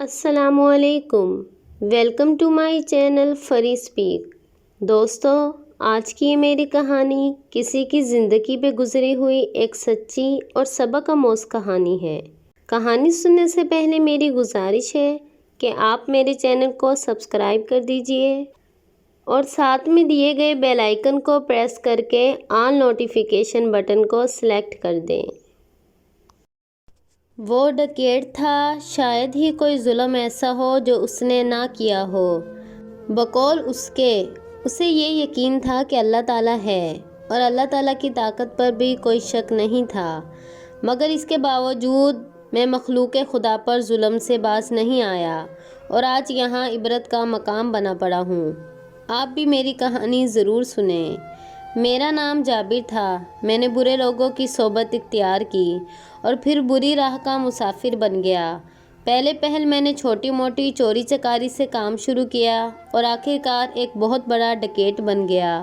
السلام علیکم، welcome to my channel free speak. دوستو، آج کی یہ میری کہانی کسی کی زندگی پہ گزری ہوئی ایک سچی اور سبق آموز کہانی ہے۔ کہانی سننے سے پہلے میری گزارش ہے کہ آپ میرے چینل کو سبسکرائب کر دیجئے اور ساتھ میں دیے گئے بیل آئیکن کو پریس کر کے آل نوٹیفیکیشن بٹن کو سلیکٹ کر دیں۔ وہ ڈکیت تھا، شاید ہی کوئی ظلم ایسا ہو جو اس نے نہ کیا ہو۔ بقول اسے یہ یقین تھا کہ اللہ تعالیٰ ہے اور اللہ تعالیٰ کی طاقت پر بھی کوئی شک نہیں تھا، مگر اس کے باوجود میں مخلوق خدا پر ظلم سے باز نہیں آیا اور آج یہاں عبرت کا مقام بنا پڑا ہوں۔ آپ بھی میری کہانی ضرور سنیں۔ میرا نام جابر تھا۔ میں نے برے لوگوں کی صحبت اختیار کی اور پھر بری راہ کا مسافر بن گیا۔ پہل میں نے چھوٹی موٹی چوری چکاری سے کام شروع کیا اور آخرکار ایک بہت بڑا ڈکیت بن گیا۔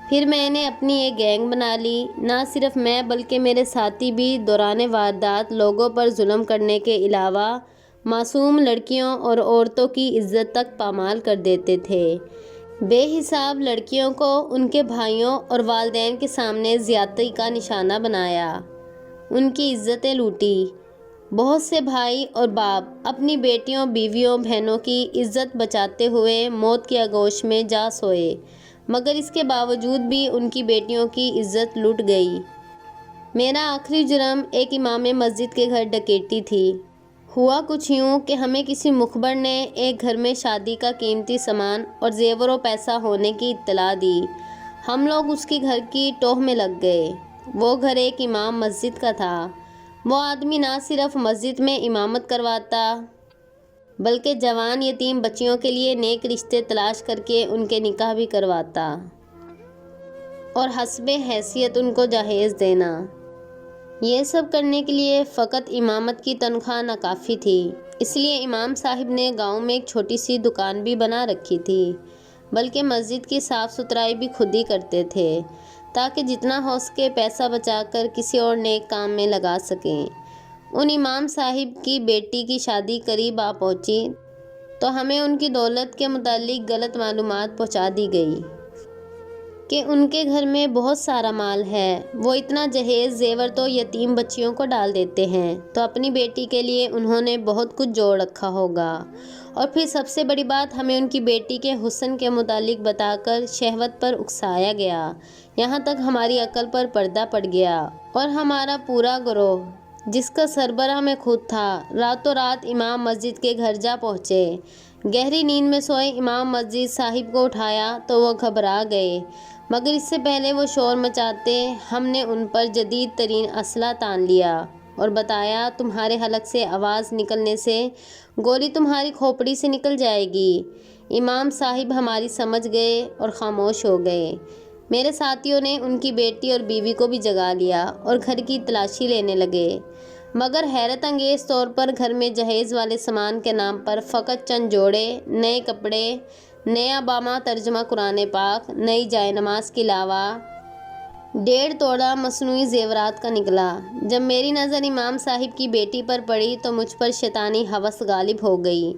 پھر میں نے اپنی ایک گینگ بنا لی۔ نہ صرف میں بلکہ میرے ساتھی بھی دوران واردات لوگوں پر ظلم کرنے کے علاوہ معصوم لڑکیوں اور عورتوں کی عزت تک پامال کر دیتے تھے۔ بے حساب لڑکیوں کو ان کے بھائیوں اور والدین کے سامنے زیادتی کا نشانہ بنایا، ان کی عزتیں لوٹی۔ بہت سے بھائی اور باپ اپنی بیٹیوں، بیویوں، بہنوں کی عزت بچاتے ہوئے موت کی آغوش میں جا سوئے، مگر اس کے باوجود بھی ان کی بیٹیوں کی عزت لٹ گئی۔ میرا آخری جرم ایک امام مسجد کے گھر ڈکیتی تھی۔ ہوا کچھ یوں کہ ہمیں کسی مخبر نے ایک گھر میں شادی کا قیمتی سامان اور زیور و پیسہ ہونے کی اطلاع دی۔ ہم لوگ اس کے گھر کی ٹوہ میں لگ گئے۔ وہ گھر ایک امام مسجد کا تھا۔ وہ آدمی نہ صرف مسجد میں امامت کرواتا بلکہ جوان یتیم بچیوں کے لیے نیک رشتے تلاش کر کے ان کے نکاح بھی کرواتا اور حسب حیثیت ان کو جہیز دینا۔ یہ سب کرنے کے لیے فقط امامت کی تنخواہ ناکافی تھی، اس لیے امام صاحب نے گاؤں میں ایک چھوٹی سی دکان بھی بنا رکھی تھی، بلکہ مسجد کی صاف ستھرائی بھی خود ہی کرتے تھے تاکہ جتنا ہو سکے پیسہ بچا کر کسی اور نیک کام میں لگا سکیں۔ ان امام صاحب کی بیٹی کی شادی قریب آ پہنچی تو ہمیں ان کی دولت کے متعلق غلط معلومات پہنچا دی گئی کہ ان کے گھر میں بہت سارا مال ہے۔ وہ اتنا جہیز زیور تو یتیم بچیوں کو ڈال دیتے ہیں، تو اپنی بیٹی کے لیے انہوں نے بہت کچھ جوڑ رکھا ہوگا۔ اور پھر سب سے بڑی بات، ہمیں ان کی بیٹی کے حسن کے متعلق بتا کر شہوت پر اکسایا گیا، یہاں تک ہماری عقل پر پردہ پڑ گیا اور ہمارا پورا گروہ، جس کا سربراہ میں خود تھا، راتوں رات امام مسجد کے گھر جا پہنچے۔ گہری نیند میں سوئے امام مسجد صاحب کو اٹھایا تو وہ گھبرا گئے، مگر اس سے پہلے وہ شور مچاتے، ہم نے ان پر جدید ترین اسلحہ تان لیا اور بتایا، تمہارے حلق سے آواز نکلنے سے گولی تمہاری کھوپڑی سے نکل جائے گی۔ امام صاحب ہماری سمجھ گئے اور خاموش ہو گئے۔ میرے ساتھیوں نے ان کی بیٹی اور بیوی کو بھی جگا لیا اور گھر کی تلاشی لینے لگے، مگر حیرت انگیز طور پر گھر میں جہیز والے سامان کے نام پر فقط چند جوڑے نئے کپڑے، نیا باما ترجمہ قرآن پاک، نئی جائے نماز کے علاوہ 1.5 توڑا مصنوعی زیورات کا نکلا۔ جب میری نظر امام صاحب کی بیٹی پر پڑی تو مجھ پر شیطانی ہوس غالب ہو گئی۔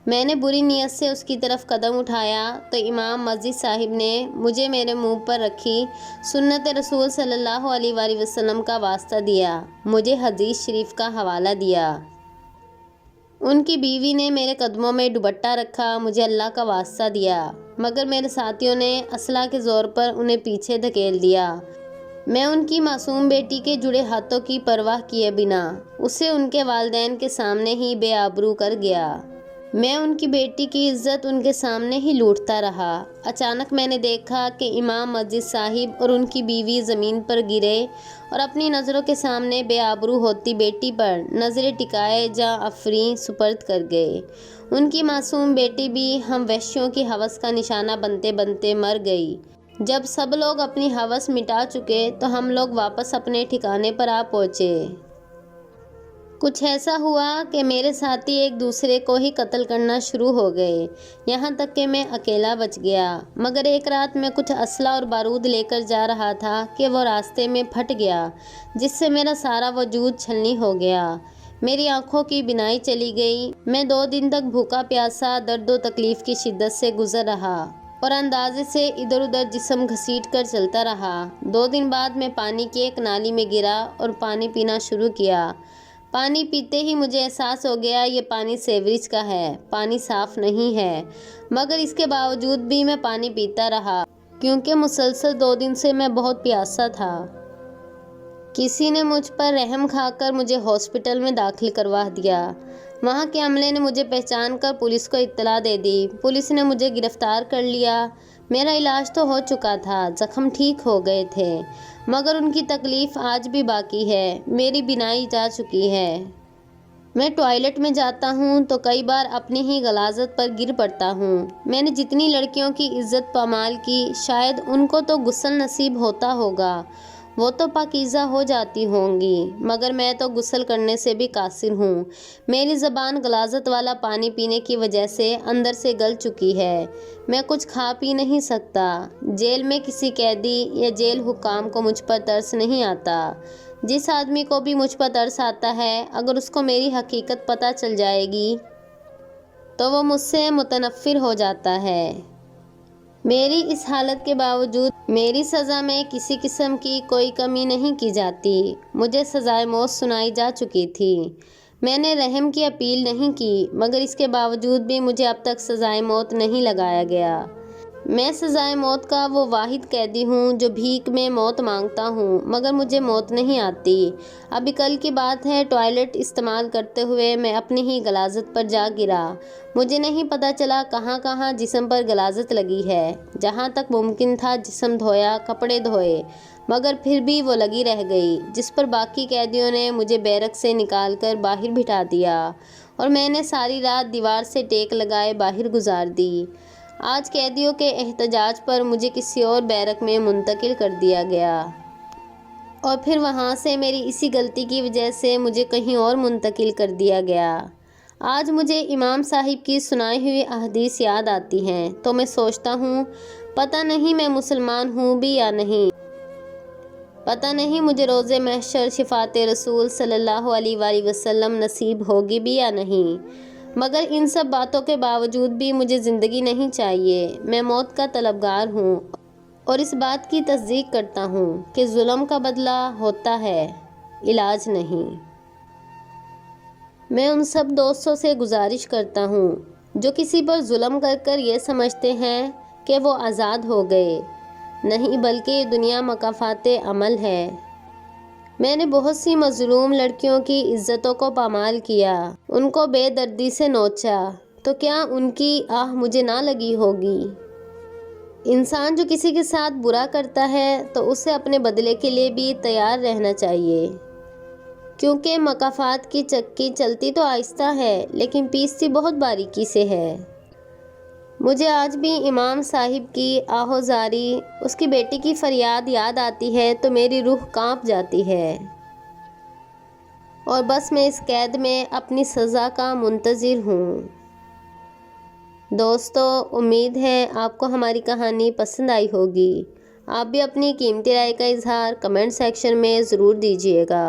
میں نے بری نیت سے اس کی طرف قدم اٹھایا تو امام مسجد صاحب نے مجھے میرے منہ پر رکھی سنت رسول صلی اللہ علیہ وآلہ وسلم کا واسطہ دیا، مجھے حدیث شریف کا حوالہ دیا۔ ان کی بیوی نے میرے قدموں میں دوپٹہ رکھا، مجھے اللہ کا واسطہ دیا، مگر میرے ساتھیوں نے اسلحہ کے زور پر انہیں پیچھے دھکیل دیا۔ میں ان کی معصوم بیٹی کے جڑے ہاتھوں کی پرواہ کیے بنا اسے ان کے والدین کے سامنے ہی بے آبرو کر گیا۔ میں ان کی بیٹی کی عزت ان کے سامنے ہی لوٹتا رہا۔ اچانک میں نے دیکھا کہ امام مسجد صاحب اور ان کی بیوی زمین پر گرے اور اپنی نظروں کے سامنے بے آبرو ہوتی بیٹی پر نظریں ٹکائے جاں افسری سپرد کر گئے۔ ان کی معصوم بیٹی بھی ہم وحشیوں کی ہوس کا نشانہ بنتے بنتے مر گئی۔ جب سب لوگ اپنی ہوس مٹا چکے تو ہم لوگ واپس اپنے ٹھکانے پر آ پہنچے۔ کچھ ایسا ہوا کہ میرے ساتھی ایک دوسرے کو ہی قتل کرنا شروع ہو گئے، یہاں تک کہ میں اکیلا بچ گیا۔ مگر ایک رات میں کچھ اسلحہ اور بارود لے کر جا رہا تھا کہ وہ راستے میں پھٹ گیا، جس سے میرا سارا وجود چھلنی ہو گیا۔ میری آنکھوں کی بینائی چلی گئی۔ میں 2 دن تک بھوکا پیاسا درد و تکلیف کی شدت سے گزر رہا اور اندازے سے ادھر ادھر جسم گھسیٹ کر چلتا رہا۔ 2 دن بعد میں پانی کی ایک نالی میں گرا اور پانی پینا شروع کیا۔ پانی پیتے ہی مجھے احساس ہو گیا یہ پانی سیوریج کا ہے، پانی صاف نہیں ہے، مگر اس کے باوجود بھی میں پانی پیتا رہا کیونکہ مسلسل 2 دن سے میں بہت پیاسا تھا۔ کسی نے مجھ پر رحم کھا کر مجھے ہاسپٹل میں داخل کروا دیا۔ وہاں کے عملے نے مجھے پہچان کر پولیس کو اطلاع دے دی۔ پولیس نے مجھے گرفتار کر لیا۔ میرا علاج تو ہو چکا تھا، زخم ٹھیک ہو گئے تھے، مگر ان کی تکلیف آج بھی باقی ہے۔ میری بینائی جا چکی ہے۔ میں ٹوائلٹ میں جاتا ہوں تو کئی بار اپنی ہی غلاظت پر گر پڑتا ہوں۔ میں نے جتنی لڑکیوں کی عزت پامال کی، شاید ان کو تو غسل نصیب ہوتا ہوگا، وہ تو پاکیزہ ہو جاتی ہوں گی، مگر میں تو غسل کرنے سے بھی قاصر ہوں۔ میری زبان غلاظت والا پانی پینے کی وجہ سے اندر سے گل چکی ہے۔ میں کچھ کھا پی نہیں سکتا۔ جیل میں کسی قیدی یا جیل حکام کو مجھ پر ترس نہیں آتا۔ جس آدمی کو بھی مجھ پر ترس آتا ہے، اگر اس کو میری حقیقت پتہ چل جائے گی تو وہ مجھ سے متنفر ہو جاتا ہے۔ میری اس حالت کے باوجود میری سزا میں کسی قسم کی کوئی کمی نہیں کی جاتی۔ مجھے سزائے موت سنائی جا چکی تھی۔ میں نے رحم کی اپیل نہیں کی، مگر اس کے باوجود بھی مجھے اب تک سزائے موت نہیں لگایا گیا۔ میں سزائے موت کا وہ واحد قیدی ہوں جو بھیک میں موت مانگتا ہوں، مگر مجھے موت نہیں آتی۔ ابھی کل کی بات ہے، ٹوائلٹ استعمال کرتے ہوئے میں اپنی ہی غلاظت پر جا گرا۔ مجھے نہیں پتہ چلا کہاں کہاں جسم پر غلاظت لگی ہے۔ جہاں تک ممکن تھا جسم دھویا، کپڑے دھوئے، مگر پھر بھی وہ لگی رہ گئی، جس پر باقی قیدیوں نے مجھے بیرک سے نکال کر باہر بٹھا دیا اور میں نے ساری رات دیوار سے ٹیک لگائے باہر گزار دی۔ آج قیدیوں کے احتجاج پر مجھے کسی اور بیرک میں منتقل کر دیا گیا اور پھر وہاں سے میری اسی غلطی کی وجہ سے مجھے کہیں اور منتقل کر دیا گیا۔ آج مجھے امام صاحب کی سنائی ہوئی احادیث یاد آتی ہیں تو میں سوچتا ہوں پتہ نہیں میں مسلمان ہوں بھی یا نہیں، پتہ نہیں مجھے روز محشر شفاعت رسول صلی اللہ علیہ وآلہ وسلم نصیب ہوگی بھی یا نہیں، مگر ان سب باتوں کے باوجود بھی مجھے زندگی نہیں چاہیے۔ میں موت کا طلبگار ہوں اور اس بات کی تصدیق کرتا ہوں کہ ظلم کا بدلہ ہوتا ہے، علاج نہیں۔ میں ان سب دوستوں سے گزارش کرتا ہوں جو کسی پر ظلم کر کر یہ سمجھتے ہیں کہ وہ آزاد ہو گئے، نہیں بلکہ یہ دنیا مکافات عمل ہے۔ میں نے بہت سی مظلوم لڑکیوں کی عزتوں کو پامال کیا، ان کو بے دردی سے نوچا، تو کیا ان کی آہ مجھے نہ لگی ہوگی؟ انسان جو کسی کے ساتھ برا کرتا ہے تو اسے اپنے بدلے کے لیے بھی تیار رہنا چاہیے، کیونکہ مکافات کی چکی چلتی تو آہستہ ہے لیکن پیستی بہت باریکی سے ہے۔ مجھے آج بھی امام صاحب کی آہوزاری، اس کی بیٹی کی فریاد یاد آتی ہے تو میری روح کانپ جاتی ہے، اور بس میں اس قید میں اپنی سزا کا منتظر ہوں۔ دوستو، امید ہے آپ کو ہماری کہانی پسند آئی ہوگی۔ آپ بھی اپنی قیمتی رائے کا اظہار کمنٹ سیکشن میں ضرور دیجیے گا۔